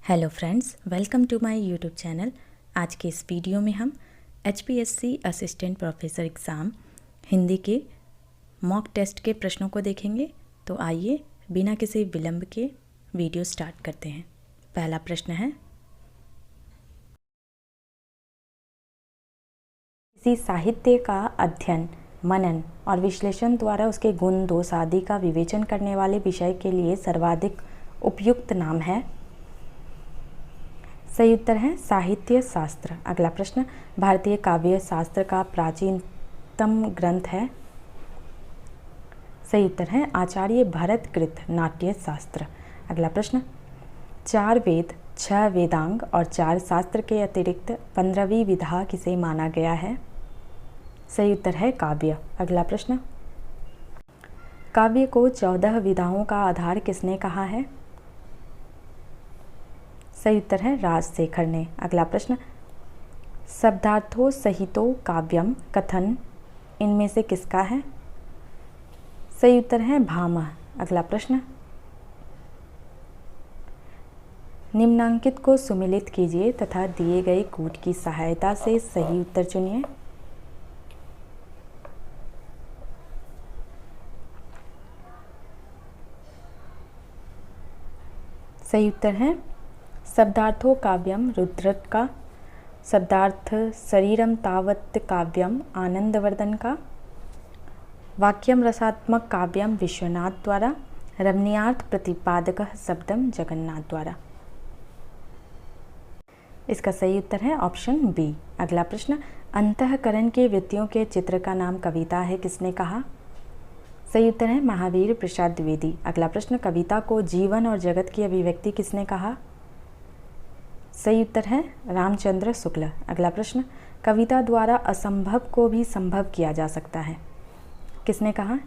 Hello friends, welcome to my YouTube channel. आज के इस वीडियो में हम HPSC assistant professor exam Hindi के मॉक टेस्ट के प्रश्नों को देखेंगे। तो आइए बिना किसी विलंब के वीडियो स्टार्ट करते हैं। पहला प्रश्न है, किसी साहित्य का अध्ययन, मनन और विश्लेषण द्वारा उसके गुण, दोष आदि का विवेचन करने वाले विषय के लिए सर्वाधिक उपयुक्त नाम है। सही उत्तर है साहित्य शास्त्र। अगला प्रश्न, भारतीय काव्य शास्त्र का प्राचीनतम ग्रंथ है। सही उत्तर है आचार्य भरत कृत नाट्य शास्त्र। अगला प्रश्न, 4 वेद, 6 वेदांग और 4 शास्त्र के अतिरिक्त 15वीं विधा किसे माना गया है। सही उत्तर है काव्य। अगला प्रश्न, काव्य को 14 विधाओं का आधार किसने कहा है। सही उत्तर है राजशेखर ने। अगला प्रश्न, शब्दार्थों सहितो काव्यम कथन इनमें से किसका है। सही उत्तर है भामह। अगला प्रश्न, निम्नांकित को सुमेलित कीजिए तथा दिए गए कूट की सहायता से सही उत्तर चुनिए। सही उत्तर है शब्दार्थो काव्यम रुद्रट का, शब्दार्थ शरीरम तावत् काव्यम आनंदवर्धन का, वाक्यम रसात्मक काव्यम विश्वनाथ द्वारा, रमणीयार्थ प्रतिपादक शब्दम जगन्नाथ द्वारा। इसका सही उत्तर है ऑप्शन बी। अगला प्रश्न, अंतःकरण की वृत्तियों के चित्र का नाम कविता है, किसने कहा। सही उत्तर है महावीर प्रसाद द्विवेदी। अगला प्रश्न, कविता को जीवन और जगत की अभिव्यक्ति किसने कहा। सही उत्तर है रामचंद्र शुक्ल। अगला प्रश्न, कविता द्वारा असंभव को भी संभव किया जा सकता है, किसने कहा।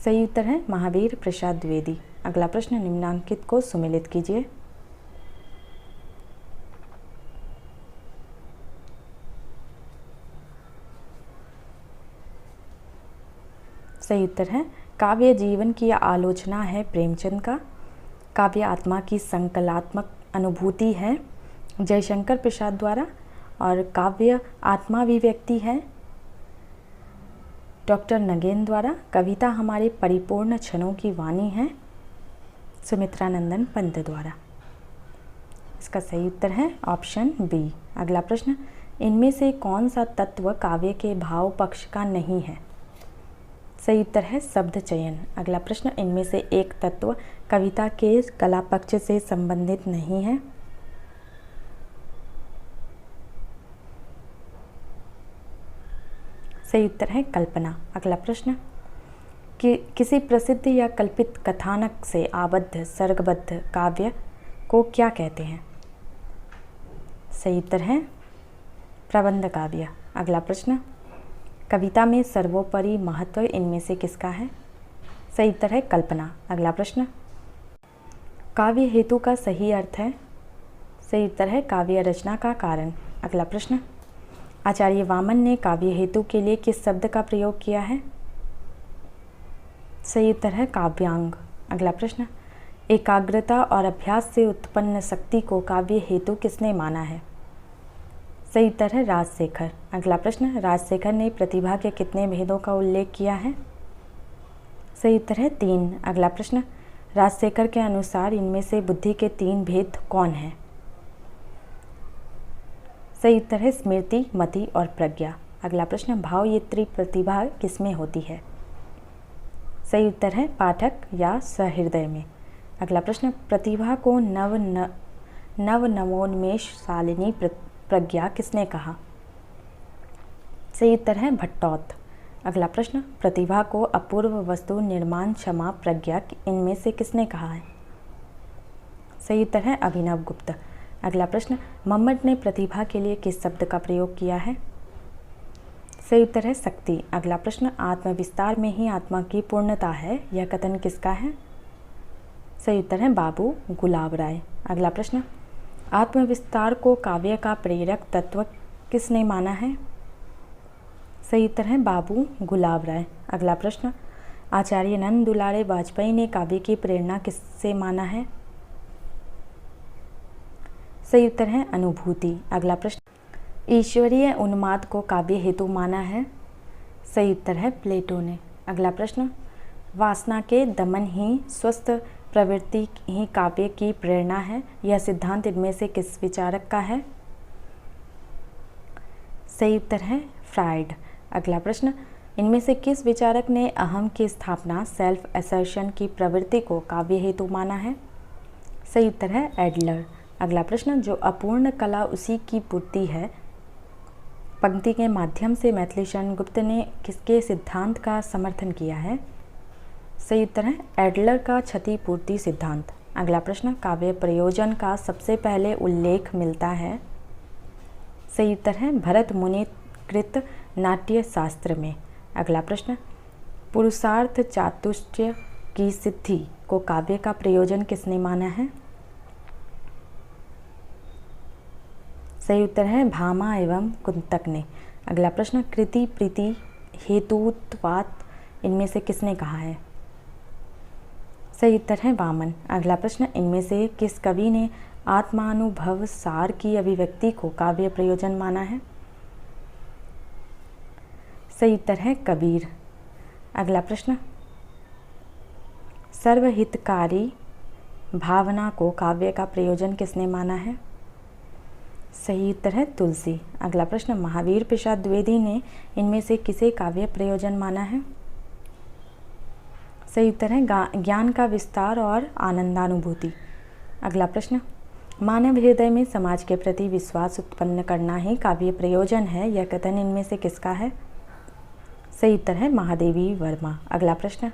सही उत्तर है महावीर प्रसाद द्विवेदी। अगला प्रश्न, निम्नांकित को सुमेलित कीजिए। सही उत्तर है काव्य जीवन की आलोचना है प्रेमचंद का, काव्य आत्मा की संकलात्मक अनुभूति है जयशंकर प्रसाद द्वारा, और काव्य आत्माभिव्यक्ति है डॉक्टर नगेन द्वारा, कविता हमारे परिपूर्ण क्षणों की वाणी है सुमित्रानंदन पंत द्वारा। इसका सही उत्तर है ऑप्शन बी। अगला प्रश्न, इनमें से कौन सा तत्व काव्य के भाव पक्ष का नहीं है। सही उत्तर है शब्द चयन। अगला प्रश्न, इनमें से एक तत्व कविता के कला पक्ष से संबंधित नहीं है। सही उत्तर है कल्पना। अगला प्रश्न, कि किसी प्रसिद्ध या कल्पित कथानक से आबद्ध सर्गबद्ध काव्य को क्या कहते हैं। सही उत्तर है प्रबंध काव्य। अगला प्रश्न, कविता में सर्वोपरि महत्व इनमें से किसका है। सही उत्तर है कल्पना। अगला प्रश्न, काव्य हेतु का सही अर्थ है। सही उत्तर है काव्य रचना का कारण। अगला प्रश्न, आचार्य वामन ने काव्य हेतु के लिए किस शब्द का प्रयोग किया है। सही उत्तर है काव्यांग। अगला प्रश्न, एकाग्रता और अभ्यास से उत्पन्न शक्ति को काव्य हेतु किसने माना है। सही उत्तर है राजशेखर। अगला प्रश्न, राजशेखर ने प्रतिभा के कितने भेदों का उल्लेख किया है। सही उत्तर है 3। अगला प्रश्न, राजशेखर के अनुसार इनमें से बुद्धि के 3 भेद कौन हैं। सही उत्तर है स्मृति, मति और प्रज्ञा। अगला प्रश्न, भावयित्री प्रतिभा किसमें होती है। सही उत्तर है पाठक या सहृदय में। अगला प्रश्न, प्रतिभा को नवोन्मेष शालिनी प्रज्ञा किसने कहा। सही उत्तर है भट्टौत। अगला प्रश्न, प्रतिभा को अपूर्व वस्तु निर्माण क्षमा प्रज्ञा इनमें से किसने कहा है। सही उत्तर है अभिनव गुप्त। अगला प्रश्न, मम्मट ने प्रतिभा के लिए किस शब्द का प्रयोग किया है। सही उत्तर है शक्ति। अगला प्रश्न, आत्मविस्तार में ही आत्मा की पूर्णता है, यह कथन किसका है। सही उत्तर है बाबू गुलाब राय। अगला प्रश्न, आत्मविस्तार को काव्य का प्रेरक तत्व किसने माना है। सही उत्तर है बाबू गुलाब राय। अगला प्रश्न, आचार्य नंद दुलारे वाजपेयी ने काव्य की प्रेरणा किससे माना है। सही उत्तर है अनुभूति। अगला प्रश्न, ईश्वरीय उन्माद को काव्य हेतु माना है? सही उत्तर है प्लेटो ने। अगला प्रश्न, वासना के दमन ही स्वस्थ प्रवृत्ति ही काव्य की प्रेरणा है, यह सिद्धांत इनमें से किस विचारक का है? सही उत्तर है फ्रायड। अगला प्रश्न, इनमें से किस विचारक ने अहम की स्थापना सेल्फ असर्शन की प्रवृत्ति को काव्य हेतु माना है? सही उत्तर है एडलर। अगला प्रश्न, जो अपूर्ण कला उसी की पूर्ति है पंक्ति के माध्यम से मैथिली शरण गुप्त ने किसके सिद्धांत का समर्थन किया है? सही उत्तर है एडलर का क्षतिपूर्ति सिद्धांत। अगला प्रश्न, काव्य प्रयोजन का सबसे पहले उल्लेख मिलता है? सही उत्तर है भरत मुनि कृत नाट्य शास्त्र में। अगला प्रश्न, पुरुषार्थ चातुष्य की सिद्धि को काव्य का प्रयोजन किसने माना है? सही उत्तर है भामा एवं कुंतक ने। अगला प्रश्न, कृति प्रीति हेतुत्वात् इनमें से किसने कहा है? सही उत्तर है वामन। अगला प्रश्न, इनमें से किस कवि ने आत्मानुभव सार की अभिव्यक्ति को काव्य प्रयोजन माना है? सही उत्तर है कबीर। अगला प्रश्न, सर्वहितकारी भावना को काव्य का प्रयोजन किसने माना है? सही उत्तर है तुलसी। अगला प्रश्न, महावीर प्रसाद द्विवेदी ने इनमें से किसे काव्य प्रयोजन माना है? सही उत्तर है ज्ञान का विस्तार और आनंदानुभूति। अगला प्रश्न, मानव हृदय में समाज के प्रति विश्वास उत्पन्न करना ही काव्य प्रयोजन है, यह कथन इनमें से किसका है? सही उत्तर है महादेवी वर्मा। अगला प्रश्न,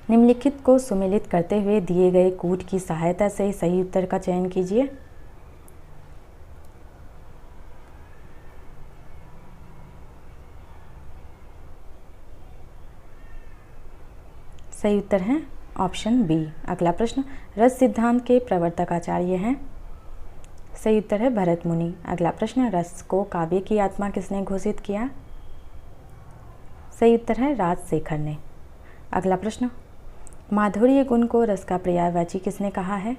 निम्नलिखित को सुमेलित करते हुए दिए गए कूट की सहायता से सही उत्तर का चयन कीजिए। सही उत्तर है ऑप्शन बी। अगला प्रश्न, रस सिद्धांत के प्रवर्तक आचार्य हैं? सही उत्तर है भरत मुनि। अगला प्रश्न, रस को काव्य की आत्मा किसने घोषित किया? सही उत्तर है राजशेखर ने। अगला प्रश्न, माधुर्य गुण को रस का पर्यायवाची किसने कहा है?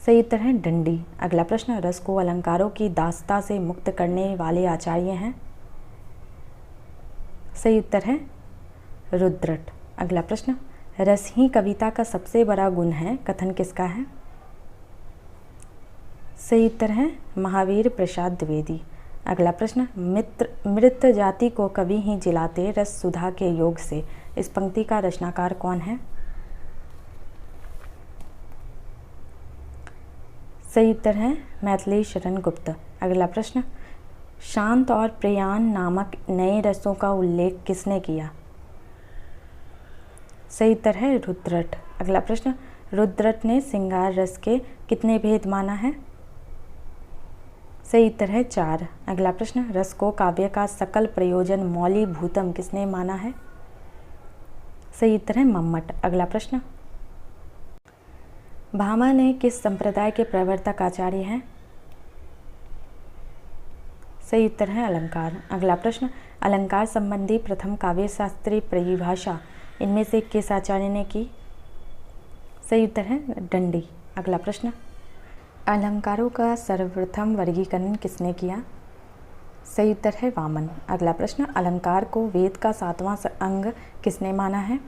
सही उत्तर है दंडी। अगला प्रश्न, रस को अलंकारों की दासता से मुक्त करने वाले आचार्य हैं? सही उत्तर है रुद्रट। अगला प्रश्न, रस ही कविता का सबसे बड़ा गुण है, कथन किसका है? सही उत्तर है महावीर प्रसाद द्विवेदी। अगला प्रश्न, मृत जाति को कवि ही जिलाते रस सुधा के योग से, इस पंक्ति का रचनाकार कौन है? सही उत्तर है मैथिली शरण गुप्त। अगला प्रश्न, शांत और प्रयाण नामक नए रसों का उल्लेख किसने किया? सही उत्तर है रुद्रट। अगला प्रश्न, रुद्रट ने श्रृंगार रस के कितने भेद माना है? सही उत्तर है 4। अगला प्रश्न, रस को काव्य का सकल प्रयोजन मौलिभूतम किसने माना है? सही उत्तर है मम्मट। अगला प्रश्न, भामा ने किस संप्रदाय के प्रवर्तक आचार्य हैं? सही उत्तर है अलंकार। अगला प्रश्न, अलंकार संबंधी प्रथम काव्य शास्त्रीय परिभाषा इनमें से किस आचार्य ने की? सही उत्तर है दंडी। अगला प्रश्न, अलंकारों का सर्वप्रथम वर्गीकरण किसने किया? सही उत्तर है वामन। अगला प्रश्न, अलंकार को वेद का 7वां अंग किसने माना है?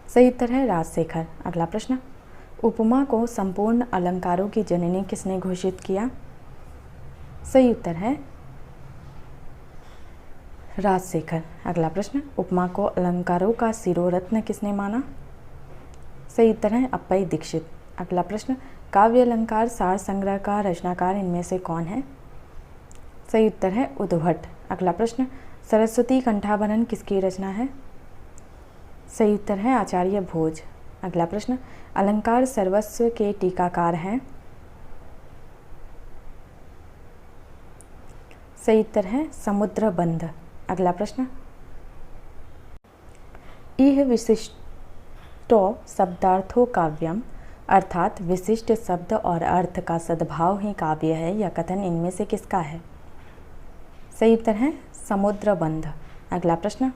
सही उत्तर है राजशेखर। अगला प्रश्न, उपमा को संपूर्ण अलंकारों की जननी किसने घोषित किया? सही उत्तर है राजशेखर। अगला प्रश्न, उपमा को अलंकारों का शिरोरत्न किसने माना? सही उत्तर है अप्पई दीक्षित। अगला प्रश्न, काव्य अलंकार सार संग्रह का रचनाकार इनमें से कौन है? सही उत्तर है उद्भट। अगला प्रश्न, सरस्वती कंठाभरण किसकी रचना है? सही उत्तर है आचार्य भोज। अगला प्रश्न, अलंकार सर्वस्व के टीकाकार हैं? सही उत्तर है समुद्रबंध। अगला प्रश्न, इह विशिष्टो शब्दार्थो काव्यम, अर्थात विशिष्ट शब्द और अर्थ का सद्भाव ही काव्य है, यह कथन इनमें से किसका है? सही उत्तर है समुद्रबंध। अगला प्रश्न,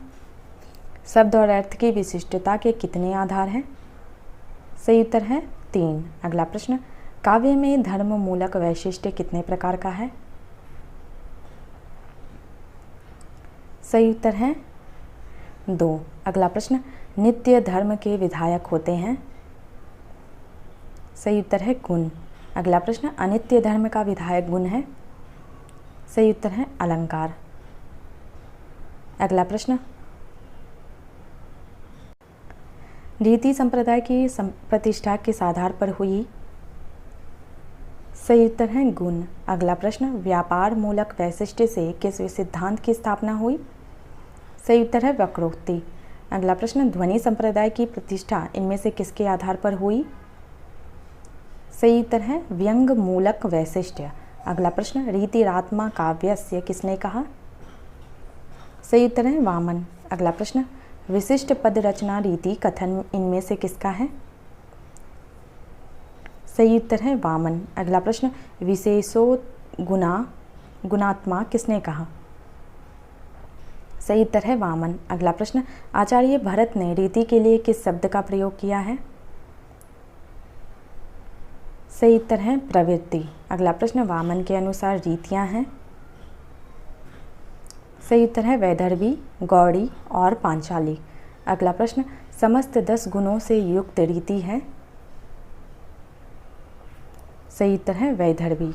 शब्द और अर्थ की विशिष्टता के कितने आधार हैं? सही उत्तर है 3। अगला प्रश्न, काव्य में धर्म मूलक वैशिष्ट्य कितने प्रकार का है? सही उत्तर है 2। अगला प्रश्न, नित्य धर्म के विधायक होते हैं? सही उत्तर है गुण। अगला प्रश्न, अनित्य धर्म का विधायक गुण है? सही उत्तर है अलंकार। अगला प्रश्न, रीति संप्रदाय की प्रतिष्ठा किस आधार पर हुई? सही उत्तर है गुण। अगला प्रश्न, व्यापार मूलक वैशिष्ट्य से किस सिद्धांत की स्थापना हुई? सही उत्तर है वक्रोक्ति। अगला प्रश्न, ध्वनि संप्रदाय की प्रतिष्ठा इनमें से किसके आधार पर हुई? सही उत्तर है व्यंग मूलक वैशिष्ट्य। अगला प्रश्न, रीतिरात्मा काव्यस्य किसने कहा? सही उत्तर है वामन। अगला प्रश्न, विशिष्ट पद रचना रीति कथन इनमें से किसका है? सही उत्तर है वामन। अगला प्रश्न, विशेषो गुणात्मा किसने कहा? सही उत्तर है वामन। अगला प्रश्न, आचार्य भरत ने रीति के लिए किस शब्द का प्रयोग किया है? सही उत्तर है प्रवृत्ति। अगला प्रश्न, वामन के अनुसार रीतियां हैं? सही उत्तर है वैदर्भी, गौड़ी और पांचाली। अगला प्रश्न, समस्त 10 गुणों से युक्त रीति है? सही उत्तर है वैदर्भी।